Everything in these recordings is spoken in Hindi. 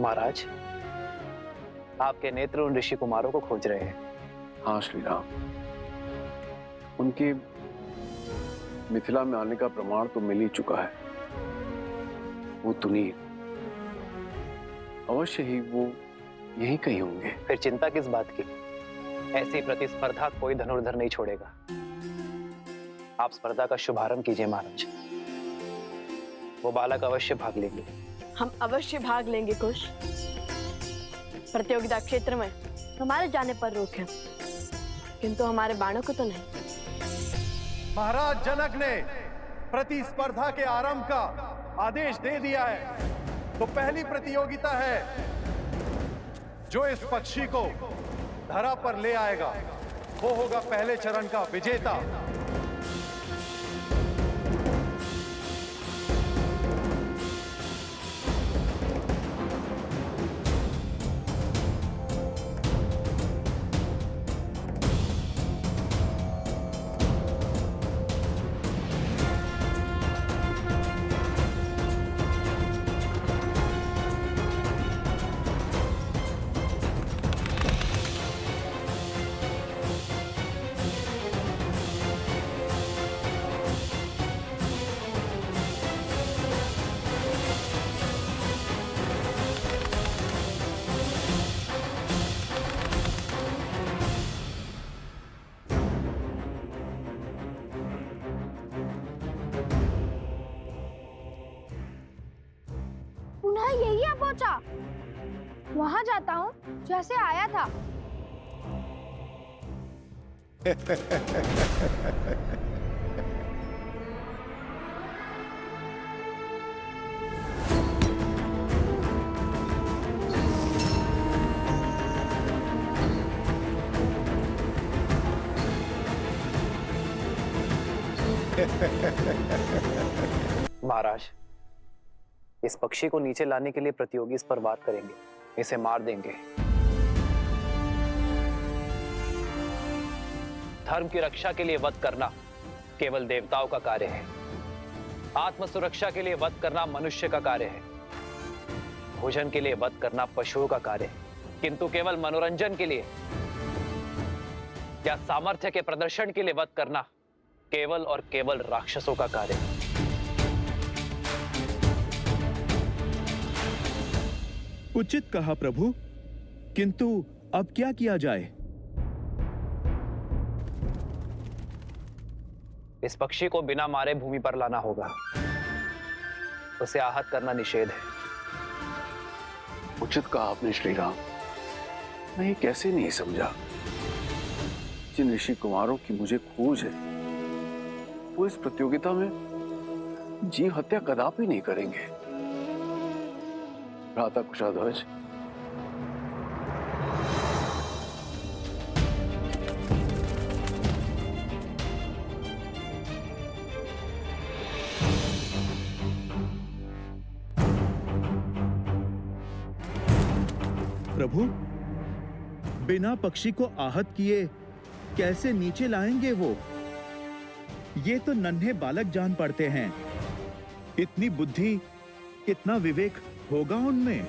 महाराज, आपके नेत्र उन ऋषि कुमारों को खोज रहे हैं। हाँ श्री राम, उनके मिथिला में आने का प्रमाण तो मिल ही चुका है। वो तुनीर, अवश्य ही वो यहीं कहीं होंगे। फिर चिंता किस बात की? ऐसी प्रतिस्पर्धा कोई धनुर्धर नहीं छोड़ेगा। आप स्पर्धा का शुभारंभ कीजिए महाराज। वो बालक अवश्य भाग लेंगे। हम अवश्य भाग लेंगे कुश। प्रतियोगिता क्षेत्र में हमारे जाने पर रोक है, किंतु हमारे बाणों को तो नहीं। महाराज जनक ने प्रतिस्पर्धा के आरंभ का आदेश दे दिया है, तो पहली प्रतियोगिता है जो इस पक्षी को धरा पर ले आएगा वो होगा पहले चरण का विजेता। पुनः यही आ पहुंचा। वहां जाता हूँ जैसे आया था। महाराज, इस पक्षी को नीचे लाने के लिए प्रतियोगी इस पर वार करेंगे, इसे मार देंगे। धर्म की रक्षा के लिए वध करना केवल देवताओं का कार्य है। आत्म सुरक्षा के लिए वध करना मनुष्य का कार्य है। भोजन के लिए वध करना पशुओं का कार्य है, किंतु केवल मनोरंजन के लिए या सामर्थ्य के प्रदर्शन के लिए वध करना केवल और केवल राक्षसों का कार्य है। उचित कहा प्रभु, किंतु अब क्या किया जाए? इस पक्षी को बिना मारे भूमि पर लाना होगा। उसे आहत करना निषेध है। उचित कहा आपने श्री राम। मैं ये कैसे नहीं समझा। जिन ऋषि कुमारों की मुझे खोज है वो इस प्रतियोगिता में जीव हत्या कदापि नहीं करेंगे। भ्राता कुशाध्वज, प्रभु, बिना पक्षी को आहत किए कैसे नीचे लाएंगे वो? ये तो नन्हे बालक जान पड़ते हैं। इतनी बुद्धि, इतना विवेक होगा उनमें?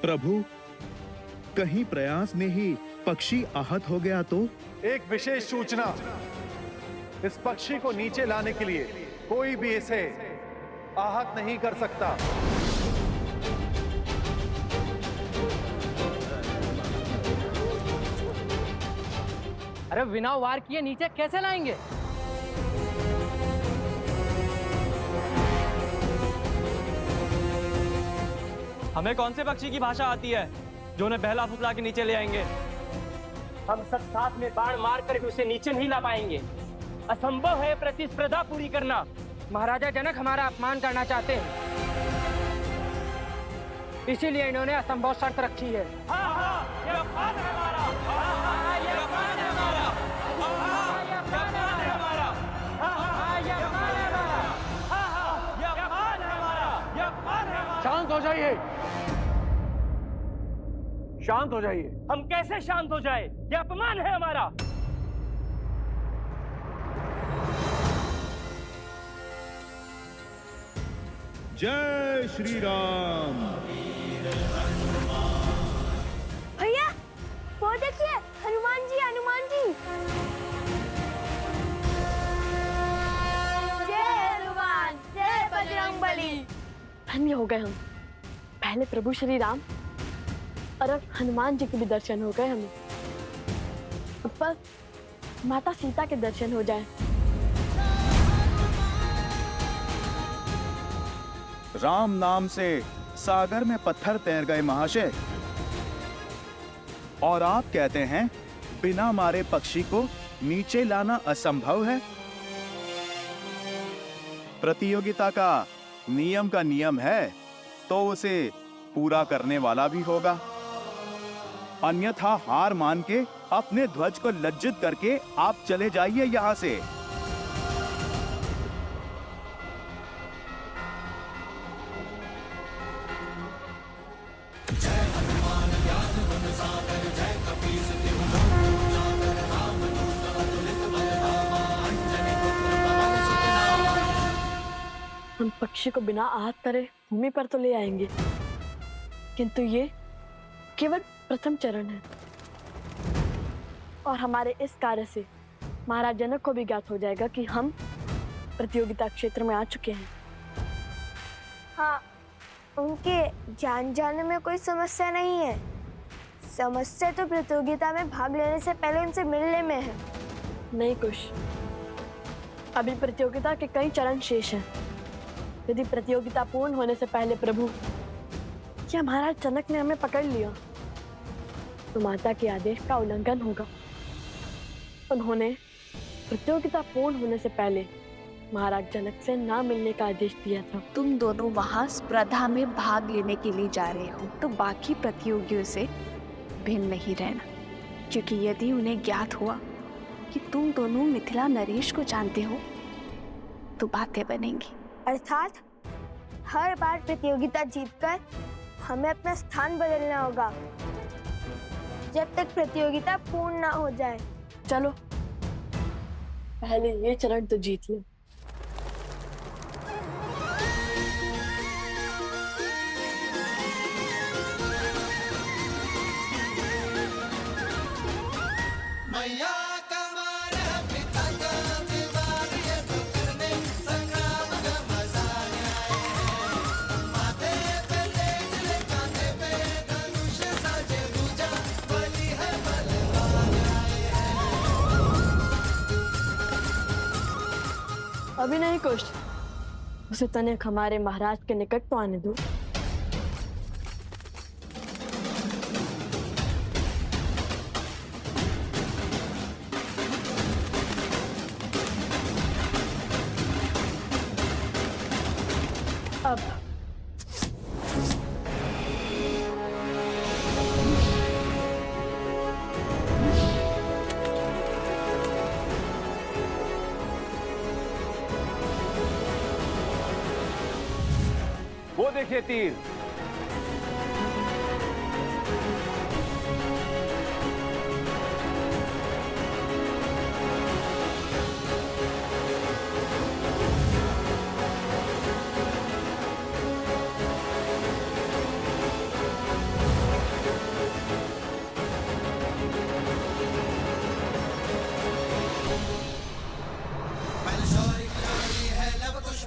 प्रभु, कहीं प्रयास में ही पक्षी आहत हो गया तो? एक विशेष सूचना, इस पक्षी को नीचे लाने के लिए कोई भी इसे आहत नहीं कर सकता। अरे बिना वार किए नीचे कैसे लाएंगे? हमें कौन से पक्षी की भाषा आती है जो उन्हें बहला फुसला के नीचे ले आएंगे? हम सब साथ में बाण मार कर भी उसे नीचे नहीं ला पाएंगे। असंभव है प्रतिस्पर्धा पूरी करना। महाराजा जनक हमारा अपमान करना चाहते हैं, इसीलिए इन्होंने असंभव शर्त रखी है। ये अपमान है हमारा। ये अपमान है हमारा। ये अपमान है हमारा। ये अपमान है हमारा। ये अपमान है हमारा। ये अपमान है हमारा। शांत हो जाइए, शांत हो जाइए। हम कैसे शांत हो जाए? ये अपमान है हमारा। जय श्री राम। भैया वो देखिए, हनुमान जी, हनुमान जी। जय हनुमान, जय बजरंगबली। धन्य हो गए हम। पहले प्रभु श्री राम और अब हनुमान जी के भी दर्शन हो गए हमें। अब बस माता सीता के दर्शन हो जाए। राम नाम से सागर में पत्थर तैर गए महाशय। और आप कहते हैं बिना मारे पक्षी को नीचे लाना असंभव है। प्रतियोगिता का नियम है तो उसे पूरा करने वाला भी होगा, अन्यथा हार मान के अपने ध्वज को लज्जित करके आप चले जाइए यहां से। हम पक्षी को बिना आहत करे भूमि पर तो ले आएंगे, किंतु ये केवल प्रथम चरण है और हमारे इस कार्य से महाराज जनक को भी ज्ञात हो जाएगा कि हम प्रतियोगिता क्षेत्र में आ चुके हैं। हाँ, उनके जान जाने में कोई समस्या नहीं है। समस्या तो प्रतियोगिता में भाग लेने से पहले उनसे मिलने में है। नहीं कुश, अभी प्रतियोगिता के कई चरण शेष हैं। यदि प्रतियोगिता पूर्ण होने से पहले प्रभु या महाराज जनक ने हमें पकड़ लिया तो माता के आदेश का उल्लंघन होगा। उन्होंने प्रतियोगिता पूर्ण होने से पहले महाराज जनक से ना मिलने का आदेश दिया था। तुम दोनों वहां स्पर्धा में भाग लेने के लिए जा रहे हो तो बाकी प्रतियोगियों से भिन्न नहीं रहना, क्योंकि यदि उन्हें ज्ञात हुआ कि तुम दोनों मिथिला नरेश को जानते हो तो बातें बनेंगी। अर्थात हर बार प्रतियोगिता जीतकर हमें अपना स्थान बदलना होगा जब तक प्रतियोगिता पूर्ण ना हो जाए। चलो पहले ये चरण तो जीत ले। अभी नहीं कुछ, उसे तनिक हमारे महाराज के निकट तो आने दो। अब वो देखिए तीर।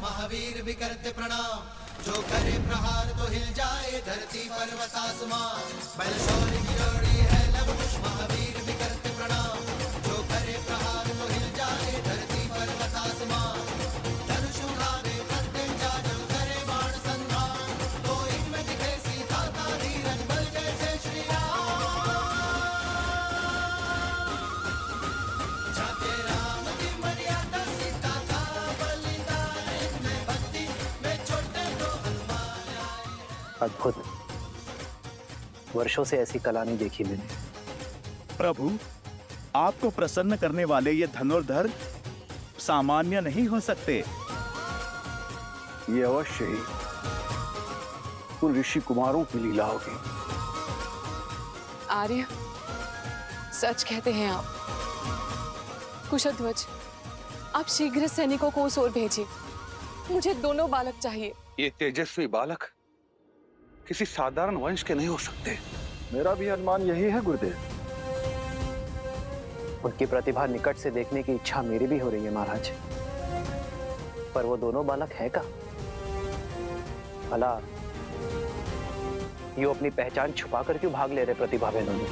महावीर भी करते प्रणाम, जो करे प्रहार तो हिल जाए धरती पर्वत आसमान। बलशौरी की जोड़ी है लव कुश महावीर भी करते प्रणाम, जो करे प्रहार तो हिल जाए धरती पर्वत आसमान। धनुष उठावे प्रत्यंचा जो करे बाण संधान, तो इनमें दिखे सीता का धीरज बल जैसे श्री राम। जाते राम की मर्यादा सीता का बलिदान, इनमें भक्ति में छोटे तो हनुमान आए। अद्भुत, वर्षों से ऐसी कला नहीं देखी मैंने। प्रभु, आपको प्रसन्न करने वाले ये धनुर्धर सामान्य नहीं हो सकते। ये अवश्य ही उन ऋषि कुमारों की लीला होगी। आर्य, सच कहते हैं आप। कुशध्वज, आप शीघ्र सैनिकों को उस ओर भेजिए। मुझे दोनों बालक चाहिए। ये तेजस्वी बालक किसी साधारण वंश के नहीं हो सकते। मेरा भी अनुमान यही है गुरुदेव। उनकी प्रतिभा निकट से देखने की इच्छा मेरी भी हो रही है महाराज, पर वो दोनों बालक है का? भला ये अपनी पहचान छुपाकर क्यों भाग ले रहे प्रतिभा बहनों ने?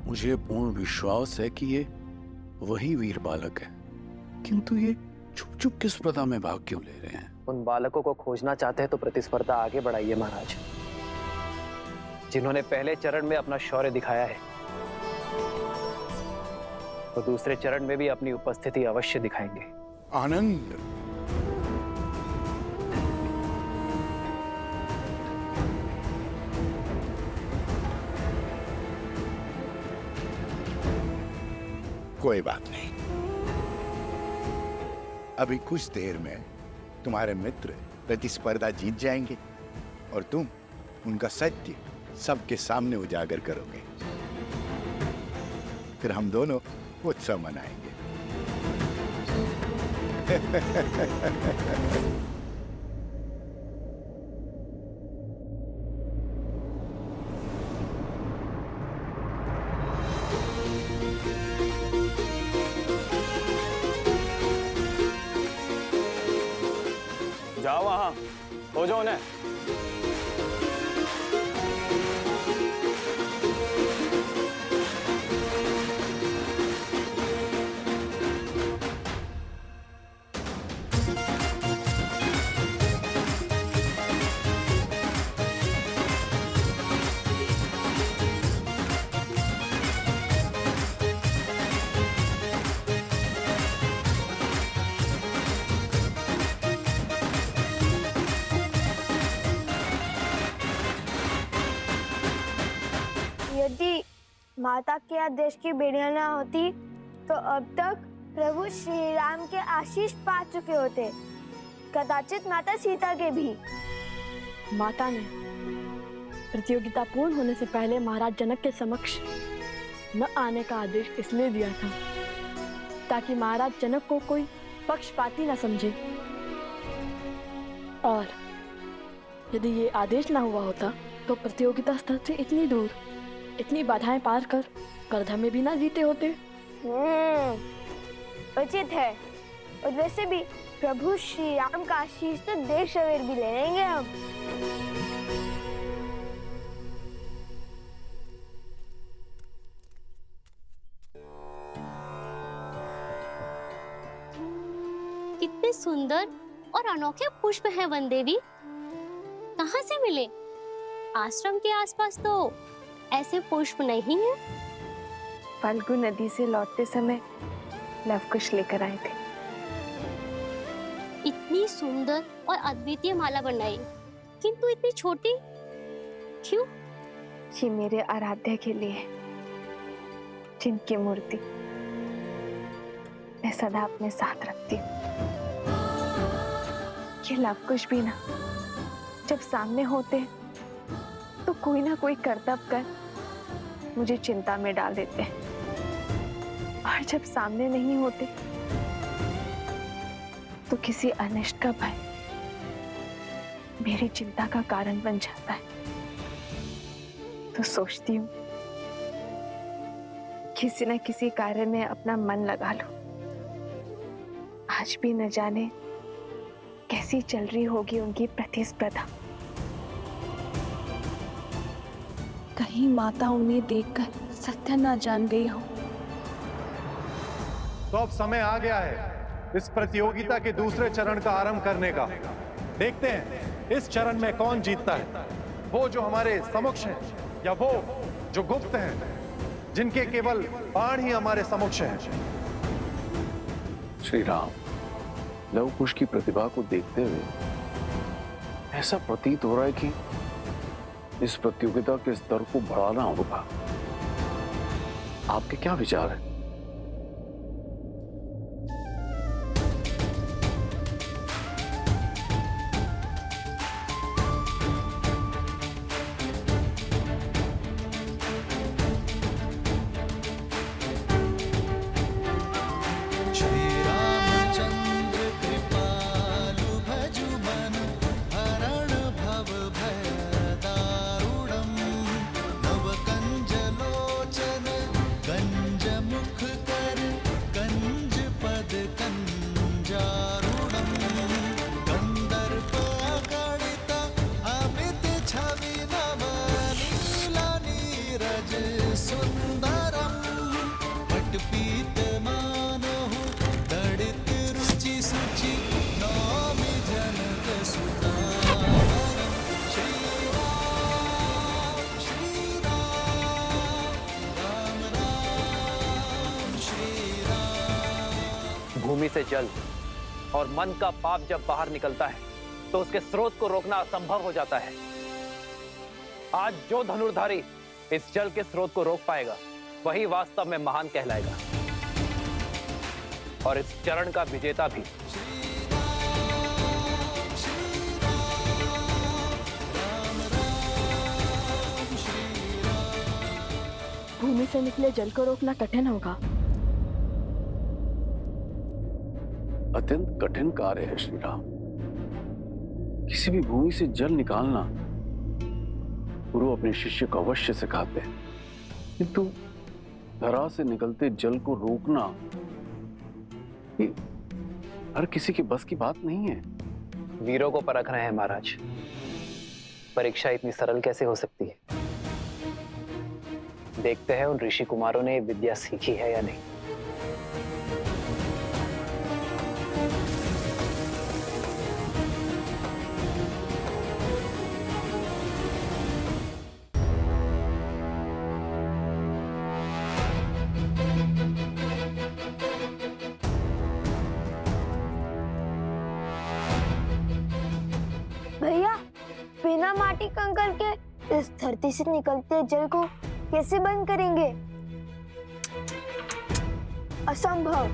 मुझे पूर्ण विश्वास है कि ये वही वीर बालक है, किंतु ये छुप छुप किस प्रथा में भाग क्यों ले रहे हैं? उन बालकों को खोजना चाहते हैं तो प्रतिस्पर्धा आगे बढ़ाइए महाराज। जिन्होंने पहले चरण में अपना शौर्य दिखाया है, तो दूसरे चरण में भी अपनी उपस्थिति अवश्य दिखाएंगे। आनंद, कोई बात नहीं, अभी कुछ देर में तुम्हारे मित्र प्रतिस्पर्धा जीत जाएंगे और तुम उनका सत्य सबके सामने उजागर करोगे। फिर हम दोनों उत्सव मनाएंगे। जाओ वहां, हो जाओ उन्हें। यदि माता के आदेश की बेड़ियां ना होती तो अब तक प्रभु श्री राम के आशीष पा चुके होते, कदाचित माता सीता के भी। माता ने प्रतियोगिता पूर्ण होने से पहले महाराज जनक के समक्ष न आने का आदेश इसलिए दिया था ताकि महाराज जनक को कोई पक्षपाती न समझे, और यदि ये आदेश ना हुआ होता तो प्रतियोगिता स्थल से इतनी दूर, इतनी बाधाएं पार कर करधा में भी ना जीते होते। उचित है। और वैसे भी प्रभु श्री राम का आशीष तो देर सवेर भी ले लेंगे हम। कितने सुंदर और अनोखे पुष्प हैं वन देवी, कहाँ से मिले? आश्रम के आसपास तो ऐसे पुष्प नहीं है। फाल्गु नदी से लौटते समय लवकुश लेकर आए थे। इतनी सुंदर और अद्वितीय माला बनाई, किंतु इतनी छोटी क्यों? ये मेरे आराध्य के लिए, जिनकी मूर्ति मैं सदा अपने साथ रखती हूँ। ये लवकुश भी ना जब सामने होते तो कोई ना कोई करतब कर मुझे चिंता में डाल देते हैं, और जब सामने नहीं होते तो किसी अनिष्ट का भय मेरी चिंता का कारण बन जाता है। तो सोचती हूँ किसी न किसी कार्य में अपना मन लगा लूं। आज भी न जाने कैसी चल रही होगी उनकी प्रतिस्पर्धा। कहीं माता उन्हें देखकर सत्य न जान गई हो। तो अब समय आ गया है इस प्रतियोगिता के दूसरे चरण का आरंभ करने का। देखते हैं इस चरण में कौन जीतता है, वो जो हमारे समक्ष हैं या वो जो गुप्त हैं, जिनके केवल बाण ही हमारे समक्ष हैं। श्री राम, लवकुश की प्रतिभा को देखते हुए ऐसा प्रतीत हो रहा है कि इस प्रतियोगिता के स्तर को बढ़ाना होगा। आपके क्या विचार है? श्री रामचंद्र कृपालु भजु मन हरण भव भय दारुणम नव कंज लोचन कंज मुख कर कंज पद कंजारुणम कंदर्प गणित अमित छवि नव नीला नीरज सुंदरम पटपीत मानहु दड़ित रुचि सुचि नौमि जनक सुतावरम श्री राम राम श्री राम। भूमि से जल और मन का पाप जब बाहर निकलता है तो उसके स्रोत को रोकना असंभव हो जाता है। आज जो धनुर्धारी इस जल के स्रोत को रोक पाएगा वही वास्तव में महान कहलाएगा और इस चरण का विजेता भी। भूमि से निकले जल को रोकना कठिन होगा। अत्यंत कठिन कार्य है श्री राम। किसी भी भूमि से जल निकालना गुरु अपने शिष्य को अवश्य सिखाते हैं, किंतु धरा से निकलते जल को रोकना ये हर किसी के बस की बात नहीं है। वीरों को परख रहे हैं महाराज। परीक्षा इतनी सरल कैसे हो सकती है? देखते हैं उन ऋषि कुमारों ने विद्या सीखी है या नहीं। भैया बिना माटी कंकड़ के इस धरती से निकलते जल को कैसे बंद करेंगे? असंभव।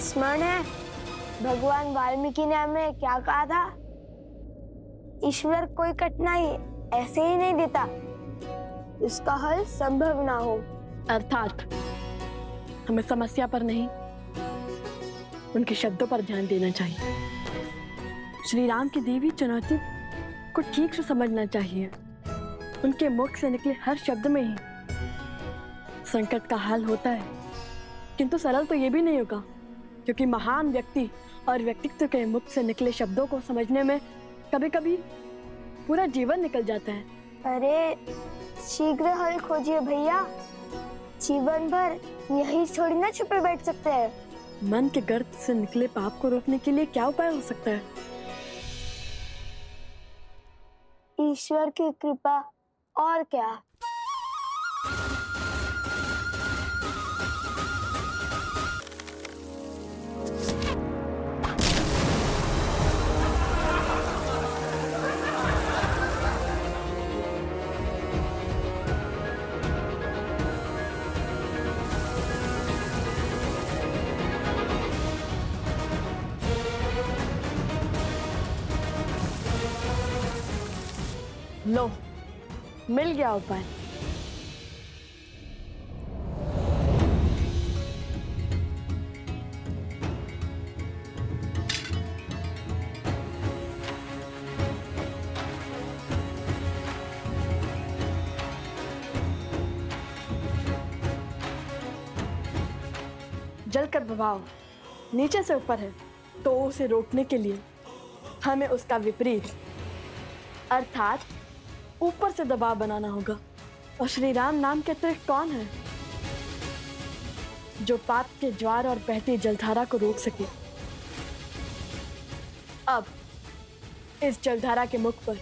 स्मरण है भगवान वाल्मीकि ने हमें क्या कहा था? ईश्वर कोई कठिनाई ऐसे ही नहीं देता इसका हल संभव ना हो। अर्थात हमें समस्या पर नहीं, उनके शब्दों पर ध्यान देना चाहिए। श्री राम की दी हुई चुनौती को ठीक से समझना चाहिए। उनके मुख से निकले हर शब्द में ही संकट का हल होता है, किंतु सरल तो ये भी नहीं होगा, क्योंकि महान व्यक्ति और व्यक्तित्व के मुख से निकले शब्दों को समझने में कभी कभी पूरा जीवन निकल जाता है। अरे शीघ्र हल खोजिए भैया, जीवन भर यही थोड़ी ना छुपे बैठ सकते हैं। मन के गर्त से निकले पाप को रोकने के लिए क्या उपाय हो सकता है? ईश्वर की कृपा, और क्या। लो, मिल गया उपाय। जल का प्रभाव नीचे से ऊपर है, तो उसे रोकने के लिए हमें उसका विपरीत अर्थात ऊपर से दबाव बनाना होगा। और श्री राम नाम के अतिरिक्त कौन है जो पाप के ज्वार और बहती जलधारा को रोक सके? अब इस जलधारा के मुख पर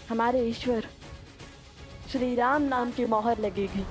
हमारे ईश्वर श्री राम नाम की मोहर लगेगी।